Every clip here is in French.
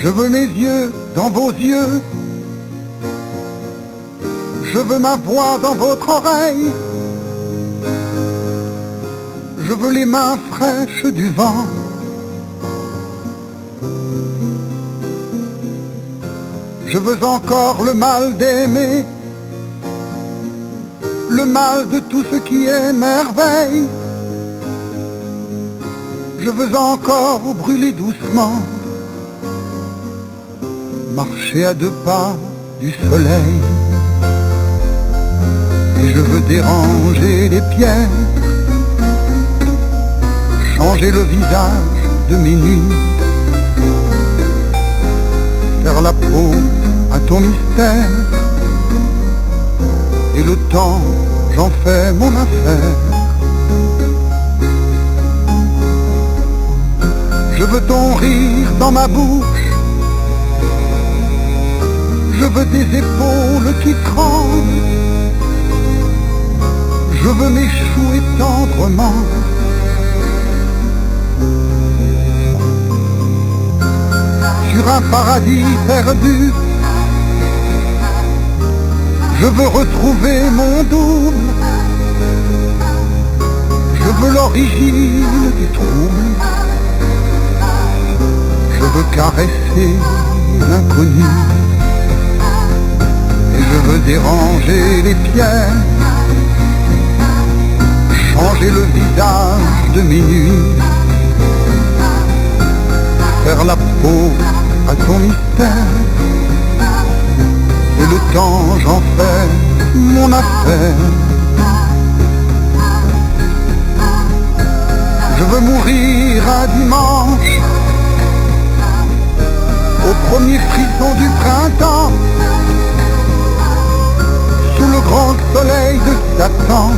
Je veux mes yeux dans vos yeux, je veux ma voix dans votre oreille, je veux les mains fraîches du vent. Je veux encore le mal d'aimer, le mal de tout ce qui est merveille. Je veux encore brûler doucement, marcher à 2 pas du soleil. Et je veux déranger les pierres, changer le visage de mes nuits, faire la peau à ton mystère. Et le temps, j'en fais mon affaire. Je veux ton rire dans ma bouche, je veux des épaules qui tremblent, je veux m'échouer tendrement. Sur un paradis perdu, je veux retrouver mon double, je veux l'origine du trouble. Je veux caresser l'inconnu, et je veux déranger les pierres, changer le visage de mes nuits, faire la peau à ton mystère. Et le temps, j'en fais mon affaire. Je veux mourir un dimanche, au premier frisson du printemps, sous le grand soleil de Satan,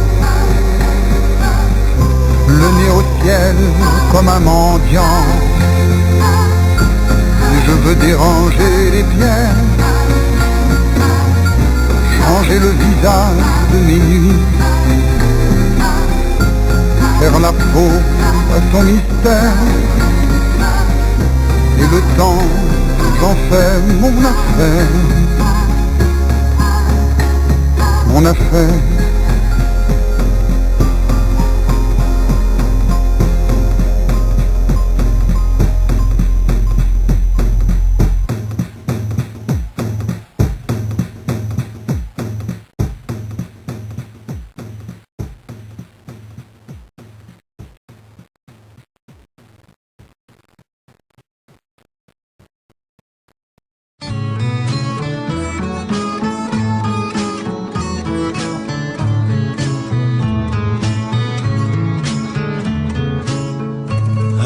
le nez au ciel comme un mendiant. Et je veux déranger les pierres, changer le visage de mes nuits, faire la peau à ton mystère. Et le temps, j'en fais mon affaire, mon affaire.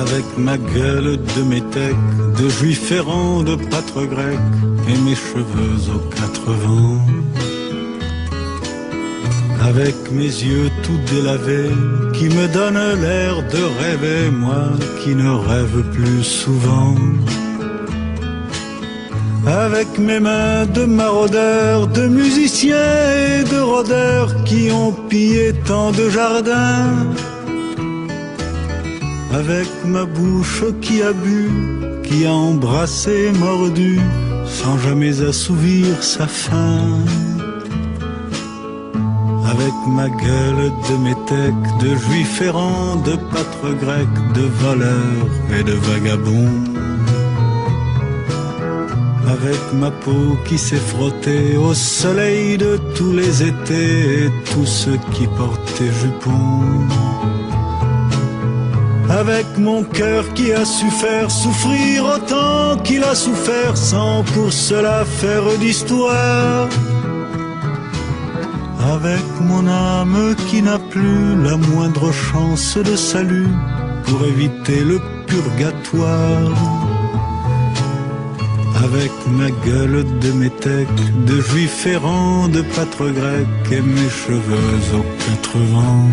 Avec ma gueule de métèque, de juif errant, de pâtre grec, et mes cheveux aux 4 vents. Avec mes yeux tout délavés, qui me donnent l'air de rêver, moi qui ne rêve plus souvent. Avec mes mains de maraudeurs, de musiciens et de rôdeurs, qui ont pillé tant de jardins. Avec ma bouche qui a bu, qui a embrassé, mordu, sans jamais assouvir sa faim. Avec ma gueule de métèque, de juif errant, de pâtre grec, de voleur et de vagabond. Avec ma peau qui s'est frottée au soleil de tous les étés et tous ceux qui portaient jupons. Avec mon cœur qui a su faire souffrir autant qu'il a souffert sans pour cela faire d'histoire. Avec mon âme qui n'a plus la moindre chance de salut pour éviter le purgatoire. Avec ma gueule de métèque, de juif errant, de pâtre grec et mes cheveux aux 4 vents.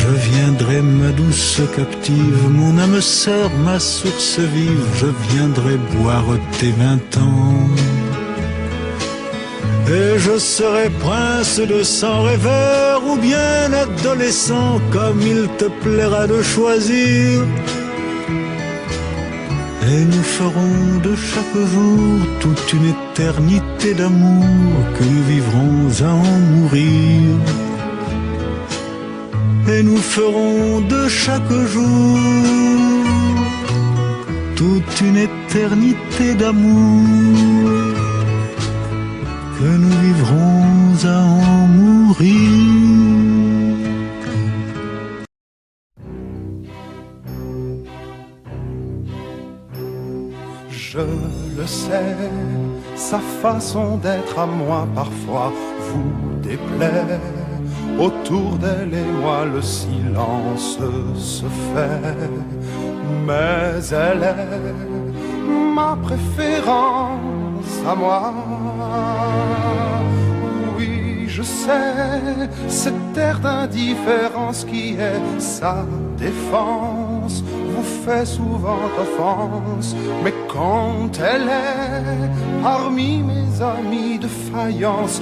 Je viendrai, ma douce captive, mon âme sœur, ma source vive, je viendrai boire tes 20 ans. Et je serai prince de sang rêveur ou bien adolescent, comme il te plaira de choisir. Et nous ferons de chaque jour toute une éternité d'amour que nous vivrons à en mourir. Et nous ferons de chaque jour toute une éternité d'amour que nous vivrons à en mourir. Je le sais, sa façon d'être à moi parfois vous déplaît. Autour d'elle et moi le silence se fait. Mais elle est ma préférence à moi. Oui, je sais, cette air d'indifférence qui est sa défense vous fait souvent offense. Mais quand elle est parmi mes amis de faïence,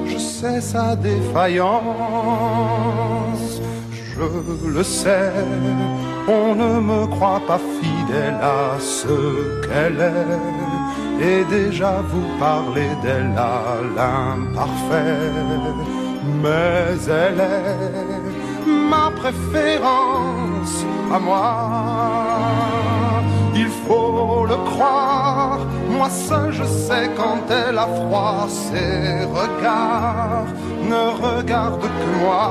je sais sa défaillance. Je le sais, on ne me croit pas fidèle à ce qu'elle est. Et déjà vous parlez d'elle à l'imparfait. Mais elle est ma préférence à moi. Il faut le croire, moi seul je sais quand elle a froid. Ses regards ne regardent que moi.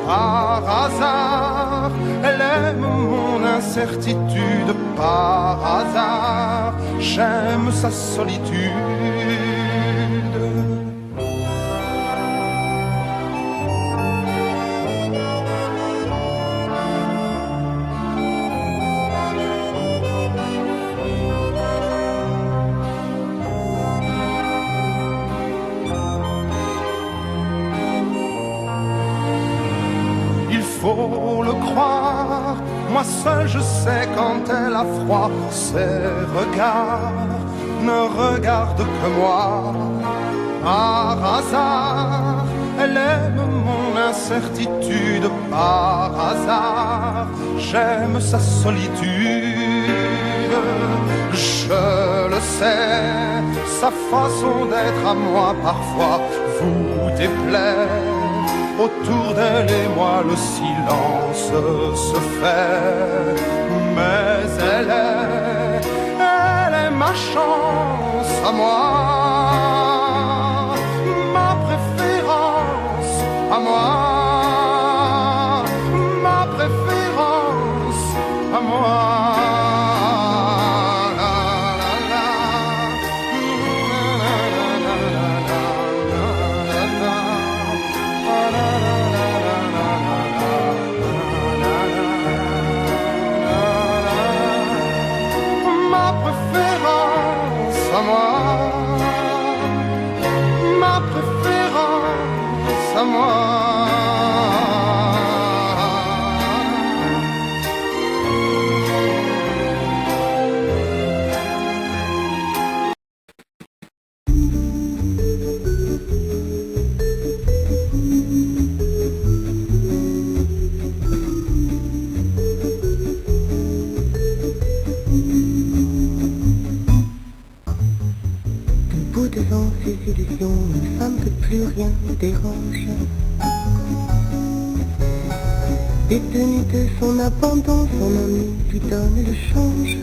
Par hasard, elle aime mon incertitude. Par hasard, j'aime sa solitude. Faut le croire, moi seul je sais quand elle a froid. Ses regards ne regardent que moi. Par hasard, elle aime mon incertitude. Par hasard, j'aime sa solitude. Je le sais, sa façon d'être à moi parfois vous déplaît. Autour d'elle et moi le silence se fait. Mais elle est ma chance à moi. Ma préférence à moi. Ma préférence à moi. Ma préférence à moi. Devant ses illusions, une femme que plus rien ne dérange. Détenue de son abandon, son ennui lui donne le change.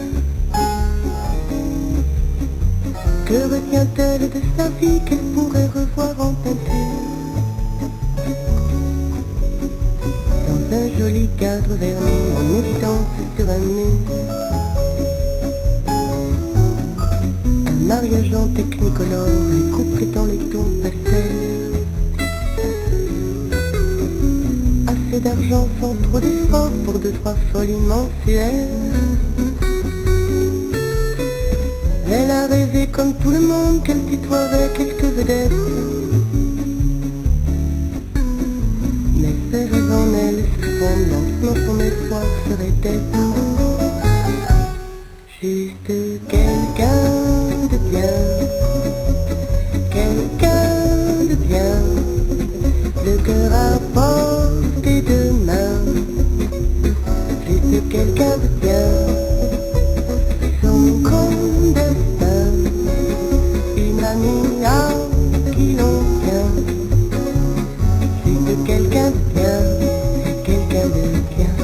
Que retient-elle de sa vie qu'elle pourrait revoir en peinture? Dans un joli cadre verni, en étance sur un mur. Mariage en technicolore, les couples dans les tons pastels. Assez d'argent sans trop d'efforts pour 2-3 folies mensuelles. Elle a rêvé comme tout le monde qu'elle tutoierait quelques vedettes. Mais ses rêves en elle se fondent lentement, son espoir serait d'être juste quelqu'un de bien, quelqu'un de bien, le cœur à portée de main, juste quelqu'un quelqu'un de bien. Son grand destin, une amie à qui l'on tient. C'est de quelqu'un de bien, quelqu'un de bien.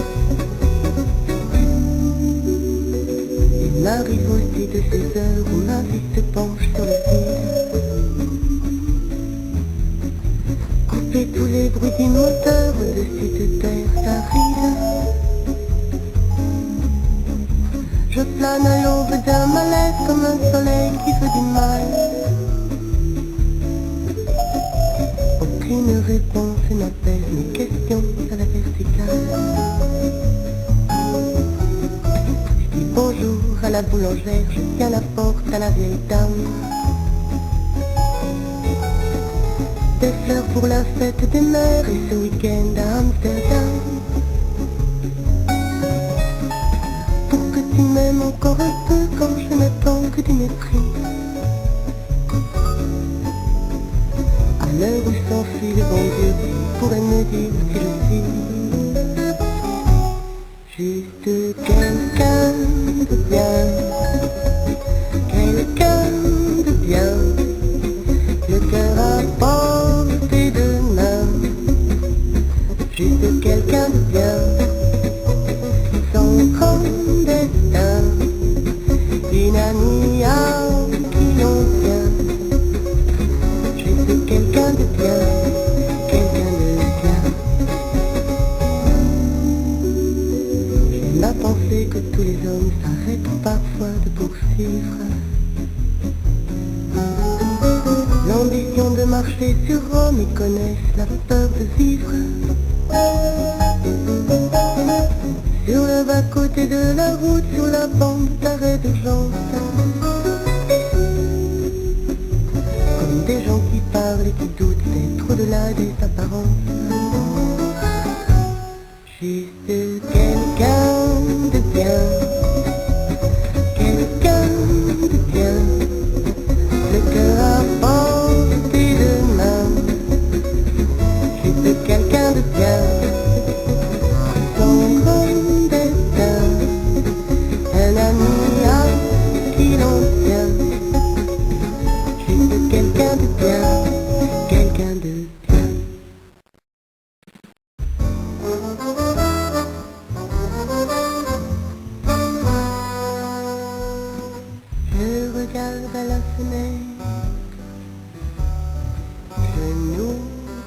Il m'arrive aussi de ces heures où ma vie se penche sur le vide. Couper tous les bruits du moteur au-dessus de terre s'arrive. Je plane à l'aube d'un malaise comme un soleil qui fait du mal. Aucune réponse n'appelle mes questions à la verticale. Je dis bonjour à la boulangère, je tiens la porte à la vieille dame. Des fleurs pour la fête des mères et ce week-end à Amsterdam. Pour que tu m'aimes encore un peu quand je n'attends que du mépris. À l'heure où s'enfuit le bon Dieu, qui pourrait me dire qui je suis. Juste quelqu'un de bien, quelqu'un de bien, le cœur à portée de main. Juste quelqu'un de bien, son grand destin, une amie à qui l'on tient. Juste quelqu'un de bien, quelqu'un de bien. J'aime à penser que tous les hommes s'arrêtent parfois de poursuivre l'ambition de marcher sur Rome, ils connaissent la peur de vivre sur le bas-côté de la route, sur la bande d'arrêt d'urgence. Comme des gens qui parlent et qui doutent d'être au-delà des apparences. Juste quelqu'un de bien, quelqu'un de bien, le cœur à portée de main. Juste quelqu'un de bien, son grand destin, un ami à qui l'on tient. Juste quelqu'un de bien, quelqu'un de bien. Je regarde à la fenêtre, je nous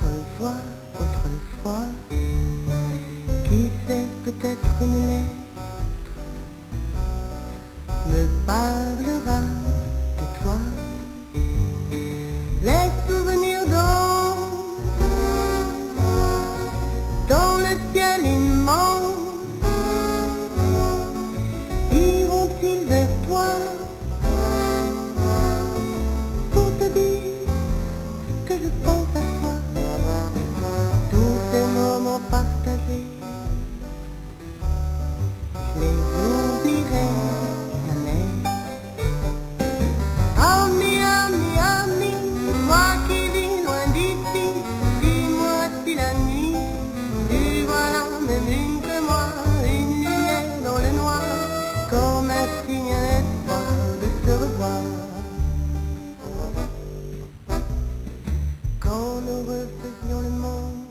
revois autrefois. Qui sait, peut-être une lettre me parlera de toi. Les souvenirs dans le ciel immense iront-ils vers toi pour te dire que je pense à toi. Tous ces moments partagés, je les oublierai jamais. Ami, ami, ami, moi qui vis loin d'ici, dis-moi si la nuit, tu vois la même lune que moi, une lumière dans le noir, comme un signe, un espoir de se revoir. Quand nous refaisions le monde